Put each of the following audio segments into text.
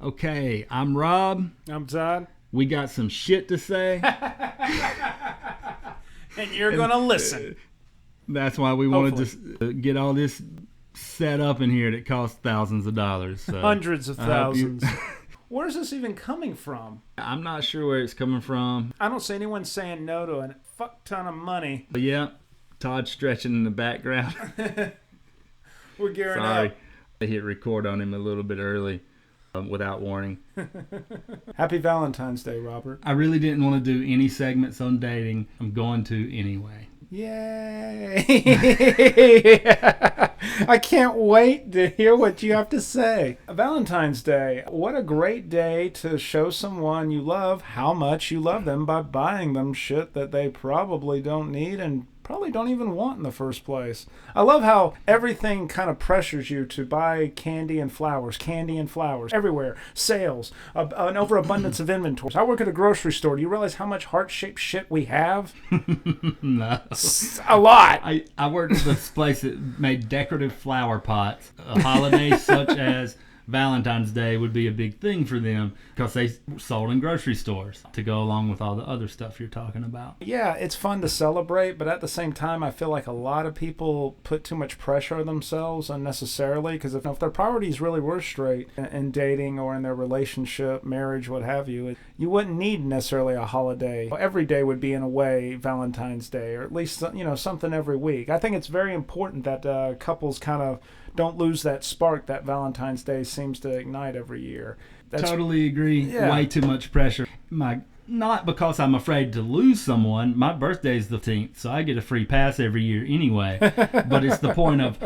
Okay, I'm Rob. I'm Todd. We got some shit to say. And you're going to listen. That's why we wanted to get all this set up in here that costs thousands of dollars. So Hundreds of thousands. Where's this even coming from? I'm not sure where it's coming from. I don't see anyone saying no to a fuck ton of money. But yeah, Todd stretching in the background. We're gearing Sorry. up. I hit record on him a little bit early without warning. Happy Valentine's Day, Robert. I really didn't want to do any segments on dating. I'm going to anyway. Yay! I can't wait to hear what you have to say. Valentine's Day. What a great day to show someone you love how much you love them by buying them shit that they probably don't need and probably don't even want in the first place. I love how everything kind of pressures you to buy candy and flowers everywhere. Sales, an overabundance of inventory. I work at a grocery store. Do you realize how much heart-shaped shit we have? No. A lot. I worked at this place that made decorative flower pots. A holiday such as Valentine's Day would be a big thing for them because they sold in grocery stores to go along with all the other stuff you're talking about. Yeah, it's fun to celebrate, but at the same time, I feel like a lot of people put too much pressure on themselves unnecessarily because if their priorities really were straight in dating or in their relationship, marriage, what have you, you wouldn't need necessarily a holiday. Every day would be, in a way, Valentine's Day, or at least something every week. I think it's very important that couples kind of don't lose that spark that Valentine's Day seems to ignite every year. Totally agree. Yeah. Way too much pressure. Not because I'm afraid to lose someone. My birthday's the 10th, so I get a free pass every year anyway. But it's the point of,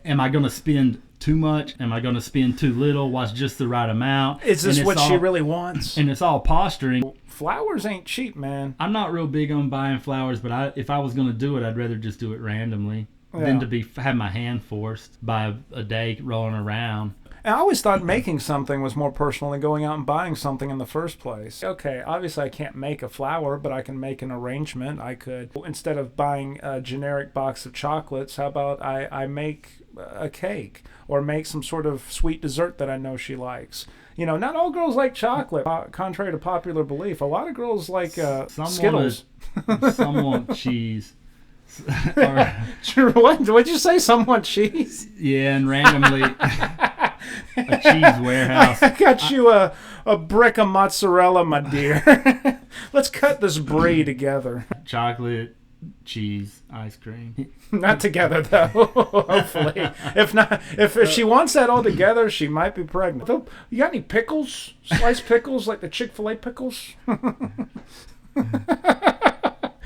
am I going to spend too much? Am I going to spend too little? What's just the right amount? Is this what she really wants? And it's all posturing. Flowers ain't cheap, man. I'm not real big on buying flowers, but if I was going to do it, I'd rather just do it randomly. Yeah. Than to have my hand forced by a day rolling around. And I always thought making something was more personal than going out and buying something in the first place. Okay, obviously I can't make a flower, but I can make an arrangement. I could, instead of buying a generic box of chocolates, how about I make a cake or make some sort of sweet dessert that I know she likes. Not all girls like chocolate, contrary to popular belief. A lot of girls like Skittles. Some want cheese. What'd you say? Someone cheese? Yeah, and randomly a cheese warehouse. I got you a brick of mozzarella, my dear. Let's cut this brie together. Chocolate, cheese, ice cream. Not together though. Hopefully, if she wants that all together, she might be pregnant. You got any pickles? Sliced pickles like the Chick-fil-A pickles?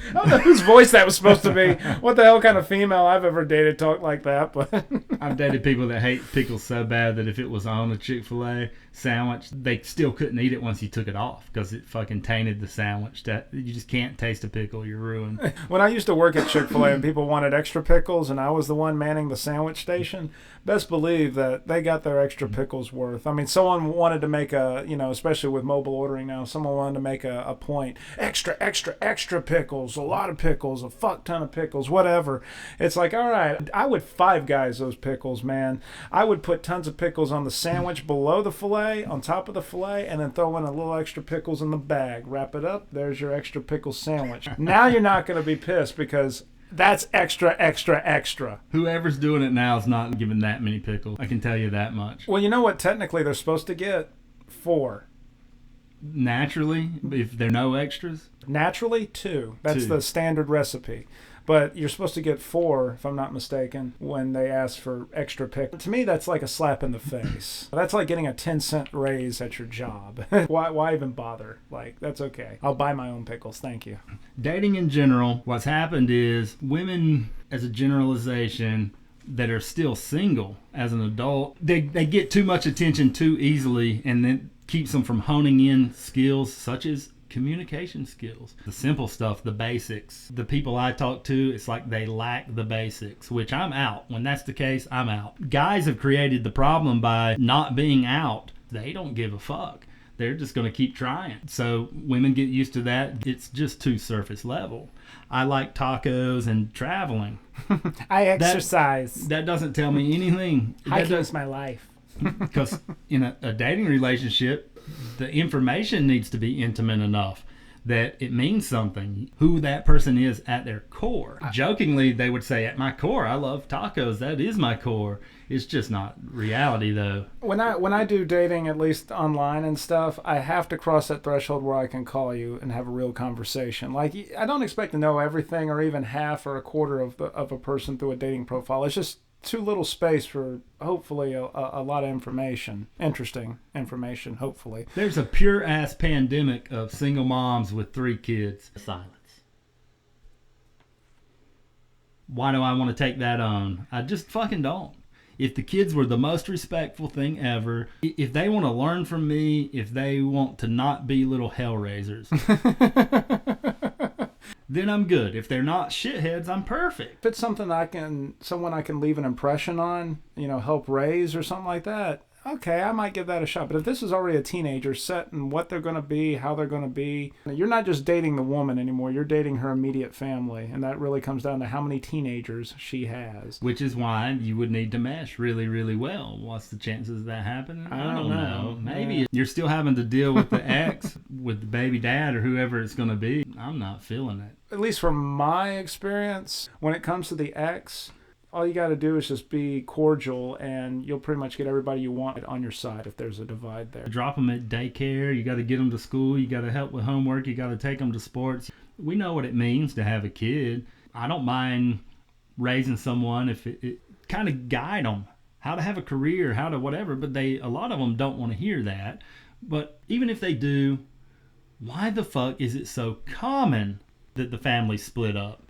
I don't know whose voice that was supposed to be. What the hell kind of female I've ever dated talk like that? But I've dated people that hate pickles so bad that if it was on a Chick-fil-A sandwich, they still couldn't eat it once you took it off because it fucking tainted the sandwich. You just can't taste a pickle. You're ruined. When I used to work at Chick-fil-A and people wanted extra pickles and I was the one manning the sandwich station, best believe that they got their extra pickles worth. I mean, someone wanted to make especially with mobile ordering now, someone wanted to make a point. Extra pickles, a lot of pickles, a fuck ton of pickles, whatever. It's like, all right, I would Five Guys those pickles, man. I would put tons of pickles on the sandwich below the filet, on top of the filet, and then throw in a little extra pickles in the bag. Wrap it up. There's your extra pickle sandwich. Now you're not going to be pissed because that's extra. Whoever's doing it now is not giving that many pickles. I can tell you that much. Well, you know what? Technically, they're supposed to get 4. Naturally, if there are no extras? Naturally, 2. That's 2. the standard recipe. But you're supposed to get 4, if I'm not mistaken, when they ask for extra pickles. To me, that's like a slap in the face. That's like getting a 10-cent raise at your job. Why even bother? Like, that's okay. I'll buy my own pickles. Thank you. Dating in general, what's happened is women, as a generalization, that are still single as an adult, they get too much attention too easily, and then keeps them from honing in skills such as communication skills. The simple stuff, the basics. The people I talk to, it's like they lack the basics, which I'm out. When that's the case, I'm out. Guys have created the problem by not being out. They don't give a fuck. They're just going to keep trying. So women get used to that. It's just too surface level. I like tacos and traveling. I exercise. That doesn't tell me anything. Hiking is my life. Because in a dating relationship, the information needs to be intimate enough that it means something, who that person is at their core. Jokingly, they would say, at my core, I love tacos. That is my core. It's just not reality, though. When I do dating, at least online and stuff, I have to cross that threshold where I can call you and have a real conversation. Like, I don't expect to know everything or even half or a quarter of a person through a dating profile. It's just too little space for hopefully a lot of information, interesting information, hopefully. There's a pure ass pandemic of single moms with 3 kids. Silence. Why do I want to take that on? I just fucking don't. If the kids were the most respectful thing ever, if they want to learn from me, if they want to not be little hell raisers, then I'm good. If they're not shitheads, I'm perfect. If it's something someone I can leave an impression on, help raise or something like that, okay, I might give that a shot. But if this is already a teenager set in what they're going to be, how they're going to be, you're not just dating the woman anymore. You're dating her immediate family. And that really comes down to how many teenagers she has. Which is why you would need to mesh really, really well. What's the chances of that happening? I don't know. Maybe you're still having to deal with the ex, with the baby dad or whoever it's going to be. I'm not feeling it. At least from my experience, when it comes to the ex, all you got to do is just be cordial, and you'll pretty much get everybody you want on your side if there's a divide there. Drop them at daycare. You got to get them to school. You got to help with homework. You got to take them to sports. We know what it means to have a kid. I don't mind raising someone if it kind of guide them how to have a career, how to whatever. But a lot of them don't want to hear that. But even if they do, why the fuck is it so common that the family split up?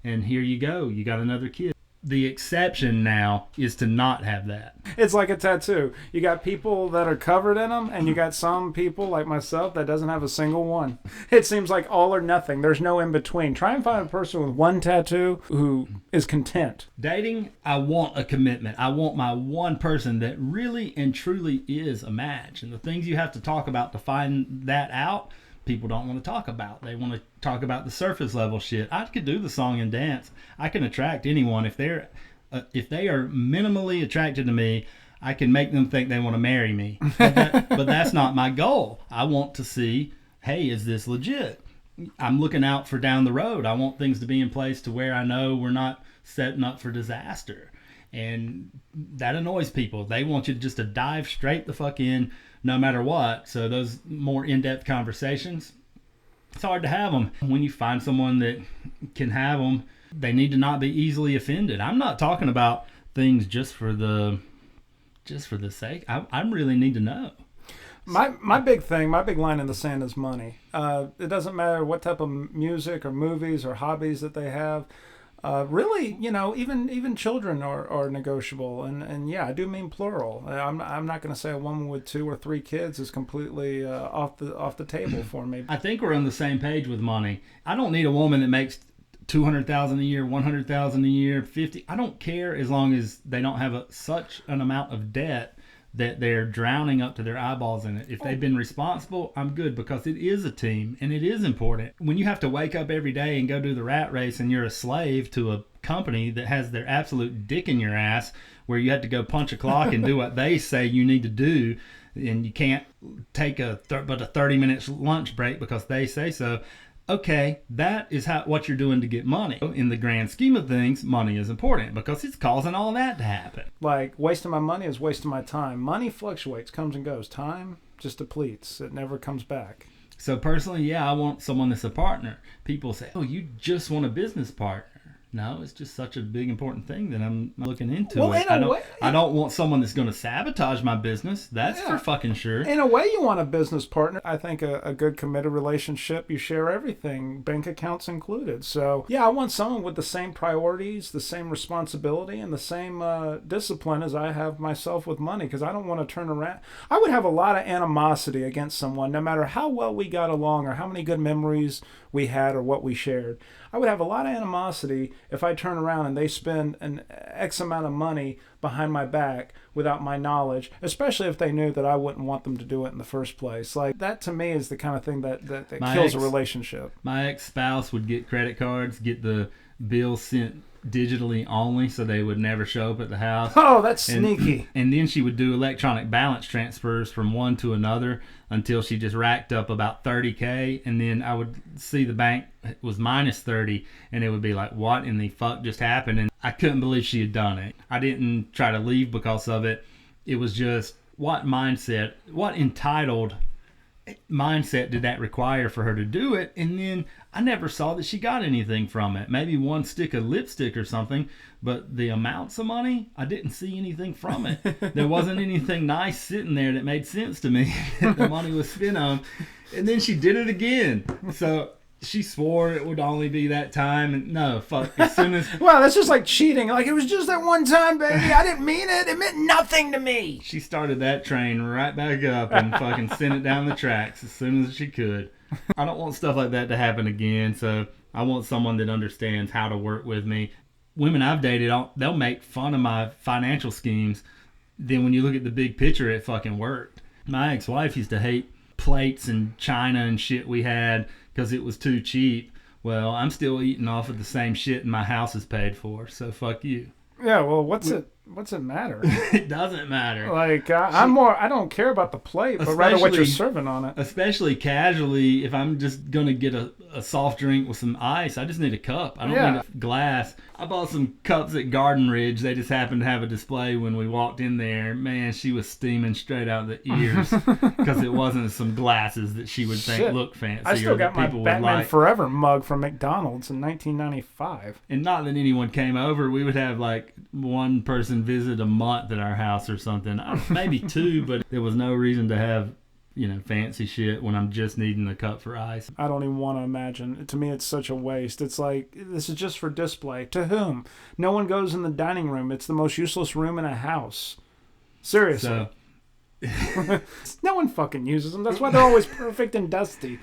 And here you go. You got another kid. The exception now is to not have that. It's like a tattoo. You got people that are covered in them, and you got some people like myself that doesn't have a single one. It seems like all or nothing. There's no in between. Try and find a person with one tattoo who is content. Dating, I want a commitment. I want my one person that really and truly is a match. And the things you have to talk about to find that out, people don't want to talk about. They want to talk about the surface level shit. I could do the song and dance. I can attract anyone. If they are minimally attracted to me, I can make them think they want to marry me. But that's not my goal. I want to see, hey, is this legit? I'm looking out for down the road. I want things to be in place to where I know we're not setting up for disaster. And that annoys people. They want you just to dive straight the fuck in no matter what. So those more in-depth conversations, it's hard to have them. When you find someone that can have them, they need to not be easily offended. I'm not talking about things just for the sake. I really need to know. My big line in the sand is money. It doesn't matter what type of music or movies or hobbies that they have. Really, even children are negotiable, and yeah, I do mean plural. I'm not going to say a woman with 2 or 3 kids is completely off the table for me. I think we're on the same page with money. I don't need a woman that makes $200,000 a year, $100,000 a year, $50,000. I don't care as long as they don't have such an amount of debt that they're drowning up to their eyeballs in it. If they've been responsible, I'm good, because it is a team and it is important. When you have to wake up every day and go do the rat race and you're a slave to a company that has their absolute dick in your ass, where you have to go punch a clock and do what they say you need to do, and you can't take but a 30-minute lunch break because they say so. Okay, that is what you're doing to get money. In the grand scheme of things, money is important because it's causing all that to happen. Like, wasting my money is wasting my time. Money fluctuates, comes and goes. Time just depletes. It never comes back. So personally, yeah, I want someone that's a partner. People say, oh, you just want a business partner. No, it's just such a big, important thing that I'm looking into. Well, it. I don't want someone that's going to sabotage my business. That's for fucking sure. In a way, you want a business partner. I think a good committed relationship, you share everything, bank accounts included. So, yeah, I want someone with the same priorities, the same responsibility, and the same discipline as I have myself with money, because I don't want to turn around. I would have a lot of animosity against someone, no matter how well we got along or how many good memories we had or what we shared. I would have a lot of animosity if I turn around and they spend an X amount of money behind my back without my knowledge, especially if they knew that I wouldn't want them to do it in the first place. Like, that to me is the kind of thing that kills a relationship. My ex-spouse would get credit cards, get the bill sent digitally only, so they would never show up at the house. Oh, that's sneaky. And then she would do electronic balance transfers from one to another until she just racked up about $30K, and then I would see the bank was minus 30, and it would be like, what in the fuck just happened? And I couldn't believe she had done it. I didn't try to leave because of it. It was just, what entitled mindset did that require for her to do it? And then I never saw that she got anything from it. Maybe one stick of lipstick or something, but the amounts of money, I didn't see anything from it. There wasn't anything nice sitting there that made sense to me that the money was spent on. And then she did it again. So she swore it would only be that time, and no, fuck, as soon as... Well, that's just like cheating. Like, it was just that one time, baby. I didn't mean it. It meant nothing to me. She started that train right back up and fucking sent it down the tracks as soon as she could. I don't want stuff like that to happen again, so I want someone that understands how to work with me. Women I've dated, they'll make fun of my financial schemes. Then when you look at the big picture, it fucking worked. My ex-wife used to hate plates and china and shit we had because it was too cheap. Well, I'm still eating off of the same shit and my house is paid for, so fuck you. Yeah, well, what's it matter? It doesn't matter. Like, I don't care about the plate, but rather what you're serving on it. Especially casually, if I'm just going to get a soft drink with some ice, I just need a cup. I don't need a glass. I bought some cups at Garden Ridge. They just happened to have a display when we walked in there. Man, she was steaming straight out the ears because it wasn't some glasses that she would think look fancy. I still got my Batman Forever mug from McDonald's in 1995. And not that anyone came over. We would have like one person visit a month at our house or something. Maybe two, but there was no reason to have, fancy shit when I'm just needing a cup for ice. I don't even want to imagine. To me, it's such a waste. It's like, this is just for display. To whom? No one goes in the dining room. It's the most useless room in a house. Seriously. No one fucking uses them. That's why they're always perfect and dusty.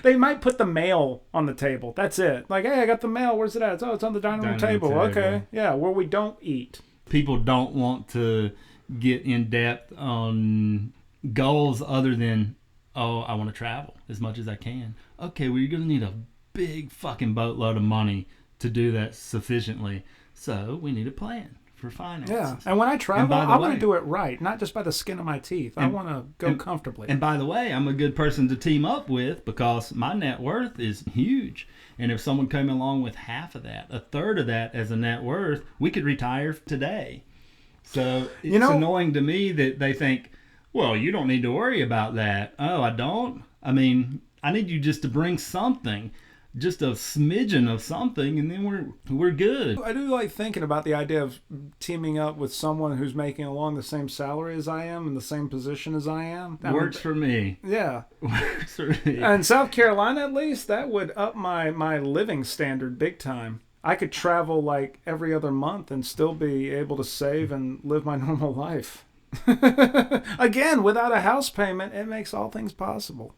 They might put the mail on the table. That's it. Like, hey, I got the mail. Where's it at? Oh, it's on the dining room table. Okay. Yeah, where we don't eat. People don't want to get in depth on goals other than, I want to travel as much as I can. Okay, well, you're going to need a big fucking boatload of money to do that sufficiently. So we need a plan for finances. Yeah, and when I travel, I want to do it right, not just by the skin of my teeth. I want to go comfortably. And by the way, I'm a good person to team up with because my net worth is huge. And if someone came along with half of that, a third of that as a net worth, we could retire today. So it's annoying to me that they think, well, you don't need to worry about that. Oh, I don't? I mean, I need you just to bring something. Just a smidgen of something, and then we're good. I do like thinking about the idea of teaming up with someone who's making along the same salary as I am in the same position as I am. Works for me. Yeah. Works for me. In South Carolina, at least, that would up my living standard big time. I could travel like every other month and still be able to save and live my normal life. Again, without a house payment, it makes all things possible.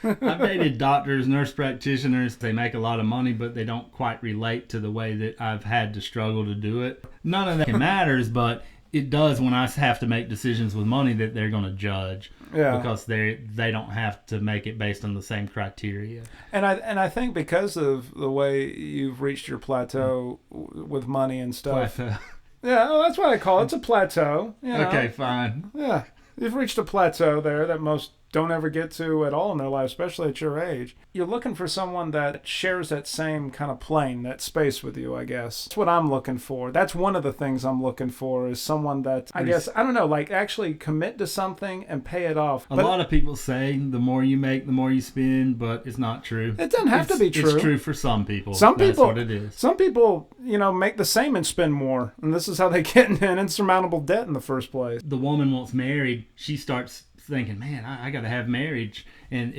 I've dated doctors, nurse practitioners. They make a lot of money, but they don't quite relate to the way that I've had to struggle to do it. None of that matters, but it does when I have to make decisions with money that they're going to judge. Yeah. Because they don't have to make it based on the same criteria. And I think because of the way you've reached your plateau with money and stuff. Plateau. Yeah, well, that's what I call it. It's a plateau. Okay, fine. Yeah. You've reached a plateau there that most don't ever get to at all in their life, especially at your age. You're looking for someone that shares that same kind of plane, that space with you, I guess. That's what I'm looking for. That's one of the things I'm looking for, is someone that, I guess, I don't know, like actually commit to something and pay it off. A lot of people say the more you make, the more you spend, but it's not true. It doesn't have to be true. It's true for some people. That's what it is. Some people, make the same and spend more, and this is how they get in an insurmountable debt in the first place. The woman wants married, she starts thinking, man, I got to have marriage, and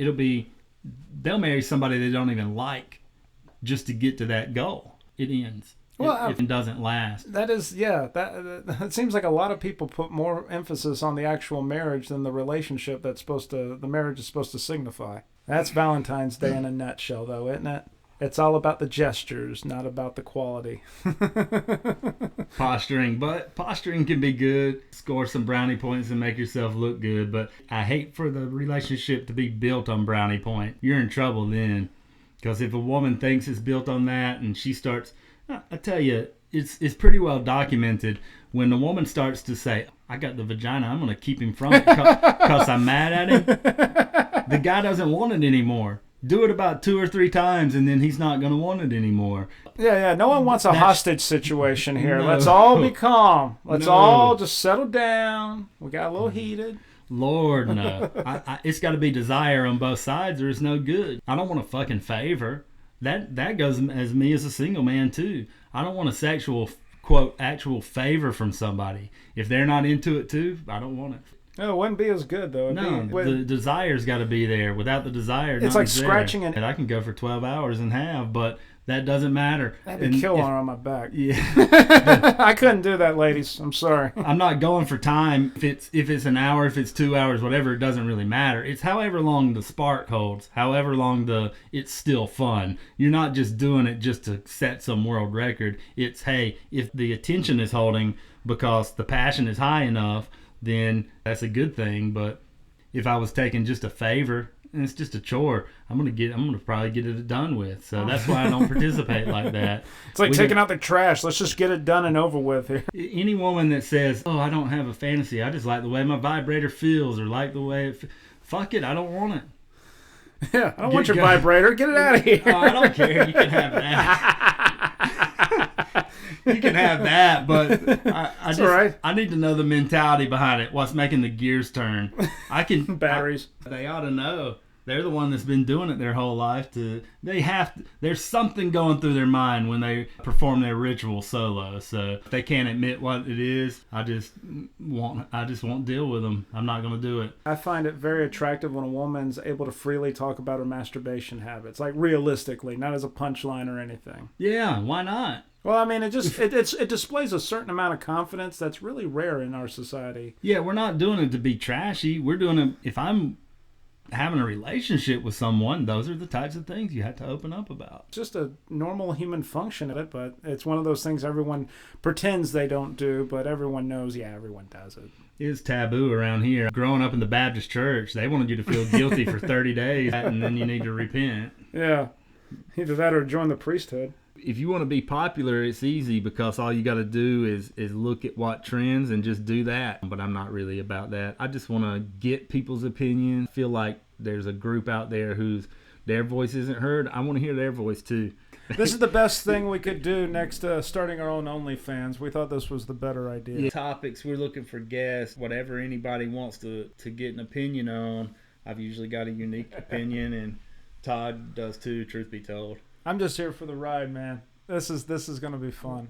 they'll marry somebody they don't even like just to get to that goal. It ends. Well, it doesn't last. That is, yeah. That seems like a lot of people put more emphasis on the actual marriage than the relationship the marriage is supposed to signify. That's Valentine's Day in a nutshell, though, isn't it? It's all about the gestures, not about the quality. Posturing can be good. Score some brownie points and make yourself look good. But I hate for the relationship to be built on brownie point. You're in trouble then. Because if a woman thinks it's built on that and she starts, I tell you, it's pretty well documented when the woman starts to say, I got the vagina, I'm going to keep him from it because I'm mad at him. The guy doesn't want it anymore. Do it about 2 or 3 times and then he's not going to want it anymore. Yeah. No one wants a hostage situation here. No. Let's all be calm. Let's all just settle down. We got a little heated. Lord, no. It's got to be desire on both sides or it's no good. I don't want a fucking favor. That goes as me as a single man, too. I don't want a sexual, quote, actual favor from somebody. If they're not into it, too, I don't want it. No, it wouldn't be as good, though. The desire's got to be there. Without the desire, it's like scratching an... I can go for 12 hours and have, but that doesn't matter. That'd be killer on my back. Yeah. I couldn't do that, ladies. I'm sorry. I'm not going for time. If it's an hour, if it's 2 hours, whatever, it doesn't really matter. It's however long the spark holds, however long it's still fun. You're not just doing it just to set some world record. It's, hey, if the attention is holding because the passion is high enough, then that's a good thing. But if I was taking just a favor and it's just a chore, I'm gonna probably get it done with. So that's why I don't participate like that. It's like taking out the trash. Let's just get it done and over with here. Any woman that says, "Oh, I don't have a fantasy. I just like the way my vibrator feels, or like the way fuck it, I don't want it." Yeah, I don't want your vibrator. Get it out of here. Oh, I don't care. You can have that. You can have that, but I need to know the mentality behind it. What's making the gears turn? Batteries. They ought to know. They're the one that's been doing it their whole life. There's something going through their mind when they perform their ritual solo. So if they can't admit what it is, I just won't deal with them. I'm not going to do it. I find it very attractive when a woman's able to freely talk about her masturbation habits, like realistically, not as a punchline or anything. Yeah, why not? Well, I mean, it displays a certain amount of confidence that's really rare in our society. Yeah, we're not doing it to be trashy. We're doing it if I'm having a relationship with someone. Those are the types of things you have to open up about. Just a normal human function of it, but it's one of those things everyone pretends they don't do, but everyone knows, yeah, everyone does it. It's taboo around here. Growing up in the Baptist church, they wanted you to feel guilty for 30 days, and then you need to repent. Yeah, either that or join the priesthood. If you want to be popular, it's easy because all you got to do is look at what trends and just do that. But I'm not really about that. I just want to get people's opinion. I feel like there's a group out there their voice isn't heard. I want to hear their voice too. This is the best thing we could do next to starting our own OnlyFans. We thought this was the better idea. Yeah. Topics, we're looking for guests, whatever anybody wants to get an opinion on. I've usually got a unique opinion, and Todd does too, truth be told. I'm just here for the ride, man. This is going to be fun.